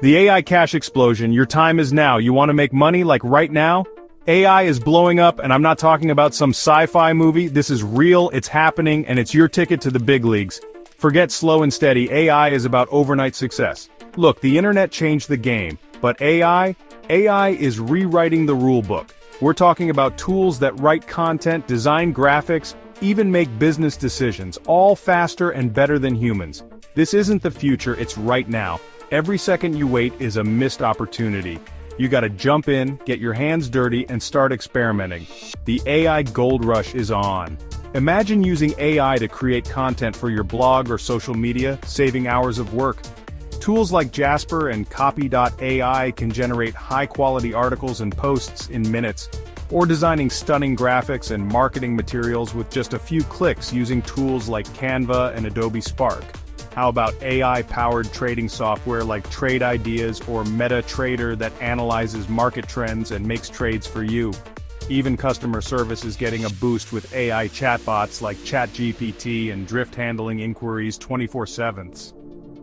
The AI cash explosion, your time is now. You want to make money like right now? AI is blowing up, and I'm not talking about some sci-fi movie. This is real, it's happening, and it's your ticket to the big leagues. Forget slow and steady, AI is about overnight success. Look, the internet changed the game, but AI is rewriting the rule book. We're talking about tools that write content, design graphics, even make business decisions, all faster and better than humans. This isn't the future, it's right now. Every second you wait is a missed opportunity. You gotta jump in, get your hands dirty, and start experimenting. The AI gold rush is on. Imagine using AI to create content for your blog or social media, saving hours of work. Tools like Jasper and copy.ai can generate high-quality articles and posts in minutes, or designing stunning graphics and marketing materials with just a few clicks using tools like Canva and Adobe Spark. How about AI-powered trading software like Trade Ideas or MetaTrader that analyzes market trends and makes trades for you? Even customer service is getting a boost with AI chatbots like ChatGPT and drift handling inquiries 24/7.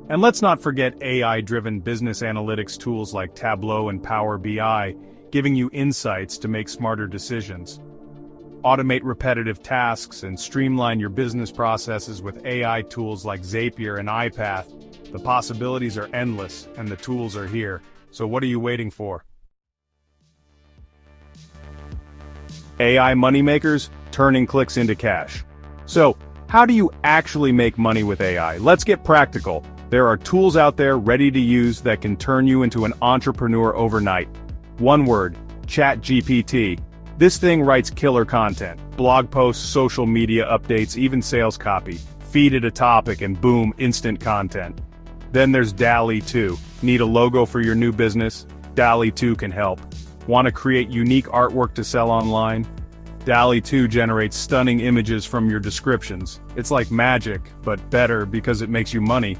And let's not forget AI-driven business analytics tools like Tableau and Power BI, giving you insights to make smarter decisions. Automate repetitive tasks and streamline your business processes with AI tools like Zapier and iPath. The possibilities are endless, and the tools are here. So what are you waiting for? AI moneymakers, turning clicks into cash. So, how do you actually make money with AI? Let's get practical. There are tools out there ready to use that can turn you into an entrepreneur overnight. One word, ChatGPT. This thing writes killer content, blog posts, social media updates, even sales copy. Feed it a topic and boom, instant content. Then there's DALL-E 2. Need a logo for your new business? DALL-E 2 can help. Want to create unique artwork to sell online? DALL-E 2 generates stunning images from your descriptions. It's like magic, but better because it makes you money.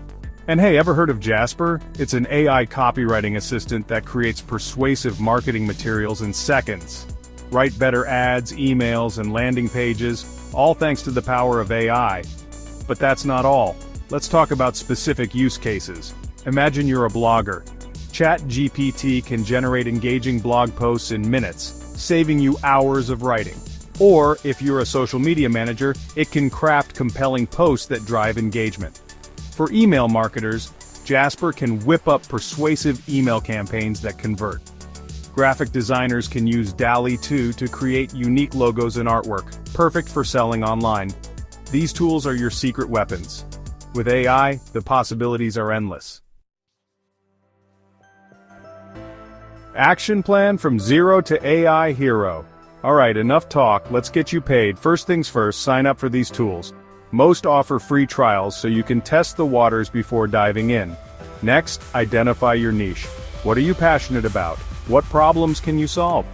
And hey, ever heard of Jasper? It's an AI copywriting assistant that creates persuasive marketing materials in seconds. Write better ads, emails, and landing pages, all thanks to the power of AI. But that's not all. Let's talk about specific use cases. Imagine you're a blogger. ChatGPT can generate engaging blog posts in minutes, saving you hours of writing. Or, if you're a social media manager, it can craft compelling posts that drive engagement. For email marketers, Jasper can whip up persuasive email campaigns that convert. Graphic designers can use DALL-E 2 to create unique logos and artwork, perfect for selling online. These tools are your secret weapons. With AI, the possibilities are endless. Action plan from zero to AI hero. Alright, enough talk, let's get you paid. First things first, sign up for these tools. Most offer free trials so you can test the waters before diving in. Next, identify your niche. What are you passionate about? What problems can you solve?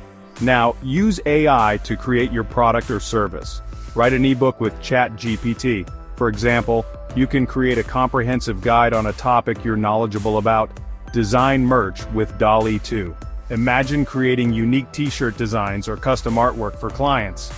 Now, use AI to create your product or service. Write an ebook with ChatGPT. For example, you can create a comprehensive guide on a topic you're knowledgeable about. Design merch with DALL-E 2. Imagine creating unique t-shirt designs or custom artwork for clients.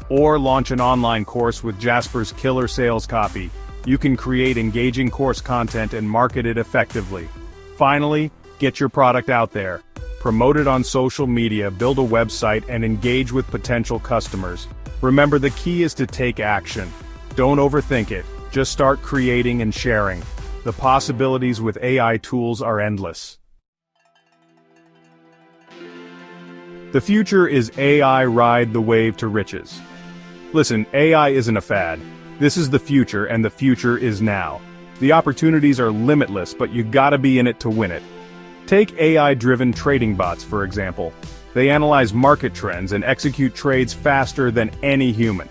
Or launch an online course with Jasper's killer sales copy. You can create engaging course content and market it effectively. Finally, get your product out there. Promote it on social media, build a website, and engage with potential customers. Remember, the key is to take action. Don't overthink it. Just start creating and sharing. The possibilities with AI tools are endless. The future is AI ride the wave to riches. Listen, AI isn't a fad. This is the future, and the future is now. The opportunities are limitless, but you gotta be in it to win it. Take AI-driven trading bots, for example. They analyze market trends and execute trades faster than any human.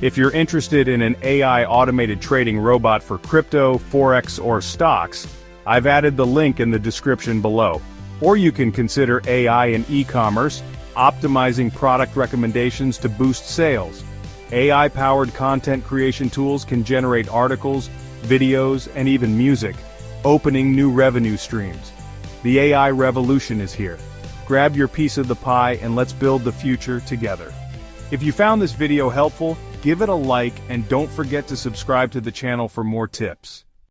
If you're interested in an AI automated trading robot for crypto, forex, or stocks, I've added the link in the description below. Or you can consider AI in e-commerce, optimizing product recommendations to boost sales. AI-powered content creation tools can generate articles, videos, and even music, opening new revenue streams. The AI revolution is here. Grab your piece of the pie and let's build the future together. If you found this video helpful, give it a like and don't forget to subscribe to the channel for more tips.